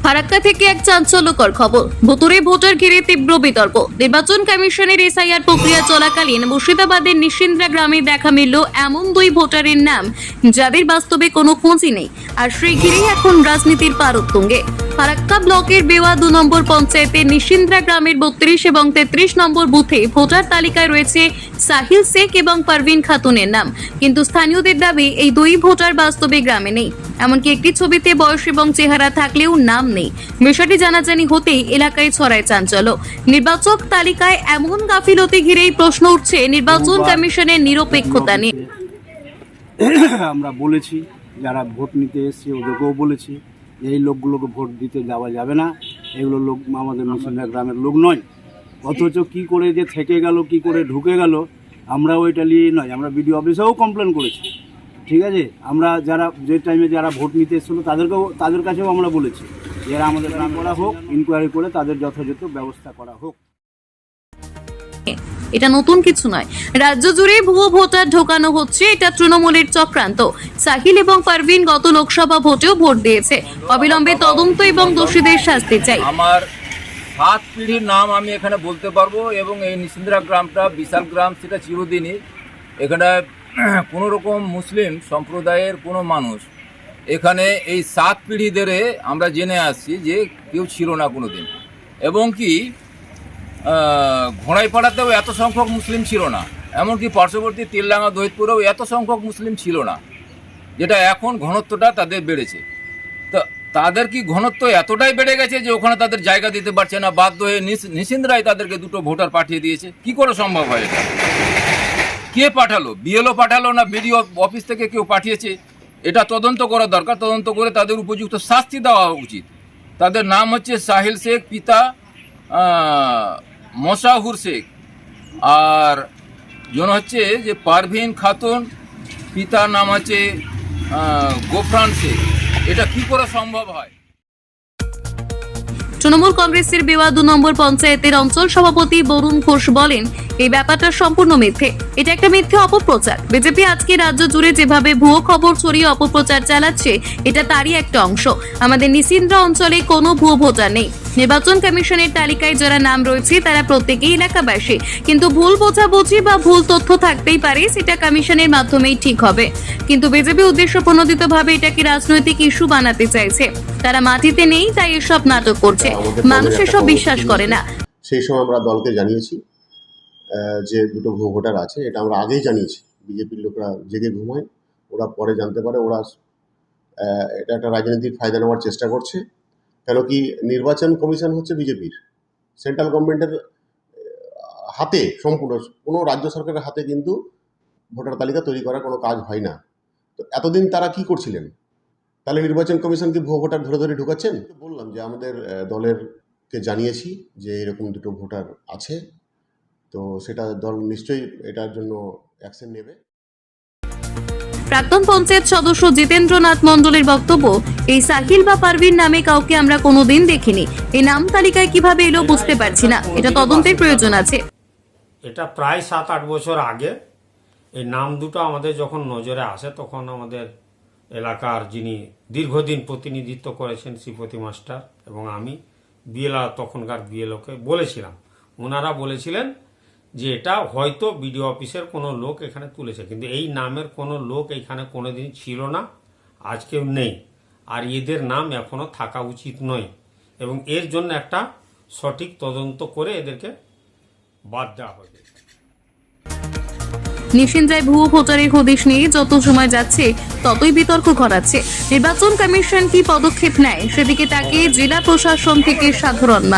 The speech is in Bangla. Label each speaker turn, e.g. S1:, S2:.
S1: ফারাক্কা থেকে এক চাঞ্চল্যকর খবর। ভুতুড়ে ভোটার ঘিরে তীব্র বিতর্ক। নির্বাচন কমিশনের এসআইআর প্রক্রিয়া চলাকালীন মুর্শিদাবাদের নিশিন্দ্রা গ্রামে দেখা মিলল এমন দুই ভোটারের নাম যাদের বাস্তবে কোনো খোঁজই নেই, আর সেই ঘিরেই এখন রাজনীতির পারদ তুঙ্গে। ফারাক্কা ব্লকের বেওয়া 2 নম্বর পঞ্চায়েতের নিশিন্দ্রা গ্রামের 32 এবং 33 নম্বর বুথে ভোটার তালিকায় রয়েছে সাহিল শেখ এবং পারভিন খাতুনের নাম, কিন্তু স্থানীয়দের দাবি এই দুই ভোটার বাস্তবে গ্রামে নেই। এমনকি একটি ছবিতে বয়স এবং চেহারা থাকলেও নাম নেই। বিষয়টি জানাজানি হতেই এলাকায় ছড়ায় চাঞ্চল্য। নির্বাচক তালিকায় এমন গাফিলতি ঘিরেই প্রশ্ন উঠছে নির্বাচন কমিশনের নিরপেক্ষতা নিয়ে।
S2: আমরা বলেছি, যারা ভোট নিতে এসছে ওদেরকেও বলেছি এই লোকগুলোকে ভোট দিতে যাওয়া যাবে না, এগুলো লোক আমাদের নিশিন্দ্রা গ্রামের লোক নয়। অথচ কি করে যে থেকে গেল, কি করে ঢুকে গেল, আমরা ওইটা নিয়ে নয়, আমরা বিডিও অফিসেও কমপ্লেন করেছি। ঠিক আছে, আমরা যারা যে টাইমে যারা ভোট নিতে এসেছিলো তাদের কাছেও আমরা বলেছি এরা আমাদের গ্রাম করা হোক, ইনকোয়ারি করে তাদের যথাযথ ব্যবস্থা করা হোক।
S1: এটা নতুন কিছু নয়, রাজ্য জুড়ে ভুয়ো ভোটার ঢোকানো হচ্ছে, এটা তৃণমূলের চক্রান্ত। সাহিল এবং পারভিন গত লোকসভা ভোটেও ভোট দিয়েছে। অবিলম্বে তদন্ত এবং দোষীদের শাস্তি চাই।
S3: আমার 7 পিঢ়ির নাম আমি এখানে বলতে পারবো, এবং এই নিশিন্দ্রা গ্রামটা বিশাল গ্রাম, সেটা চিরদিনই। এখানে কোনো রকম মুসলিম সম্প্রদায়ের কোনো মানুষ এখানে এই 7 পিঢ়ি ধরে আমরা জেনে আসছি যে কেউ ছিল না কোনো দিন। এবং কি ঘোড়াইপাড়াতেও এত সংখ্যক মুসলিম ছিল না, এমনকি পার্শ্ববর্তী তেলডাঙ্গা দহিতপুরেও এত সংখ্যক মুসলিম ছিল না, যেটা এখন ঘনত্বটা তাদের বেড়েছে। তো তাদের কি ঘনত্ব এতটাই বেড়ে গেছে যে ওখানে তাদের জায়গা দিতে পারছে না, বাধ্য হয়ে নিশিন্দ্রায় তাদেরকে 2টো ভোটার পাঠিয়ে দিয়েছে। কি করে সম্ভব হয় এটা? কে পাঠালো? বিএলও পাঠালো না বিডিও অফিস থেকে কেউ পাঠিয়েছে? এটা তদন্ত করা দরকার। তদন্ত করে তাদের উপযুক্ত শাস্তি দেওয়া উচিত। তাদের নাম হচ্ছে সাহিল শেখ, পিতা মশাহুর শেখ, আর জন হচ্ছে যে পারভিন খাতুন, পিতার নাম হচ্ছে গোফরান শেখ। এটা কি করে সম্ভব হয়?
S1: তৃণমূল কংগ্রেসের বেওয়া 2 নম্বর পঞ্চায়েতের অঞ্চল সভাপতি বরুণ ঘোষ বলেন, এই ব্যাপারটা সম্পূর্ণ মিথ্যে। এটা একটা মিথ্যে অপপ্রচার। বিজেপি আজকে রাজ্য জুড়ে যেভাবে ভুয়ো খবর ছড়িয়ে অপপ্রচার চালাচ্ছে, এটা তারই একটা অংশ। আমাদের নিশিন্দ্রা অঞ্চলে কোনো ভুয়ো ভোটার নেই। নির্বাচন কমিশনের তালিকায় যারা নাম রয়েছে তারা প্রত্যেকেই এলাকাবাসী, কিন্তু ভুল বোঝাবুঝি বা ভুল তথ্য থাকতেই পারে, সেটা কমিশনের মাধ্যমেই ঠিক হবে। কিন্তু বিজেপি উদ্দেশ্যপ্রণোদিতভাবে এটাকে রাজনৈতিক ইস্যু বানাতে চাইছে। তারা মাটিতে নেই, তাই এসব নাটক করছে। মানুষ এসব বিশ্বাস করে না।
S4: সেই সময় আমরা দলকে জানিয়েছি যে 2টো ভুয়ো ভোটার আছে, এটা আমরা আগেই জানিয়েছি। বিজেপির লোকরা জেগে ঘুমায়, ওরা পরে জানতে পারে। ওরা এটা একটা রাজনীতির ফায়দা নেওয়ার চেষ্টা করছে। কেন কি, নির্বাচন কমিশন হচ্ছে বিজেপির, সেন্ট্রাল গভর্নমেন্টের হাতে সম্পূর্ণ, কোনো রাজ্য সরকারের হাতে কিন্তু ভোটার তালিকা তৈরি করার কোনো কাজ হয় না। তো এতদিন তারা কি করছিলেন? তাহলে নির্বাচন কমিশন কি ভুয়ো ভোটার ধরে ধরে ঢুকাচ্ছেন? বললাম যে আমাদের দলেরকে জানিয়েছি যে এরকম 2টো ভোটার আছে, তো সেটা দল নিশ্চয়ই এটার জন্য অ্যাকশন নেবে।
S1: প্রাক্তন পঞ্চায়েত সদস্য জিতেন্দ্রনাথ মণ্ডলের বক্তব্য, এই সাহিল বা পারভিন নামে কাউকে আমরা কোনোদিন দেখিনি। এই নাম তালিকায় কিভাবে এলো বুঝতে পারছি না। এটা তদন্তের প্রয়োজন আছে।
S5: এটা প্রায় 7-8 বছর আগে এই নাম দুটো আমাদের যখন নজরে আসে, তখন আমাদের এলাকার যিনি দীর্ঘদিন প্রতিনিধিত্ব করেছেন শ্রীপতি মাস্টার এবং আমি তখনকার বিএলওকে বলেছিলাম। ওনারা বলেছিলেন যে এটা হয়তো বিডিও অফিসের কোনো লোক এখানে তুলেছে, কিন্তু এই নামের কোনো লোক এখানে কোনোদিন ছিল না, আজকেও নেই, আর এদের নাম এখনো থাকা উচিত নয়, এবং এর জন্য একটা সঠিক তদন্ত করে এদেরকে বাদ দেওয়া হবে।
S1: নিশিন্দ্রায় ভুয়ো ভোটারের হদিশ নিয়ে যত সময় যাচ্ছে ততই বিতর্ক ঘটাচ্ছে। নির্বাচন কমিশন কি পদক্ষেপ নেয় সেদিকে তাকিয়ে জেলা প্রশাসন থেকে সাধারণ মানুষ।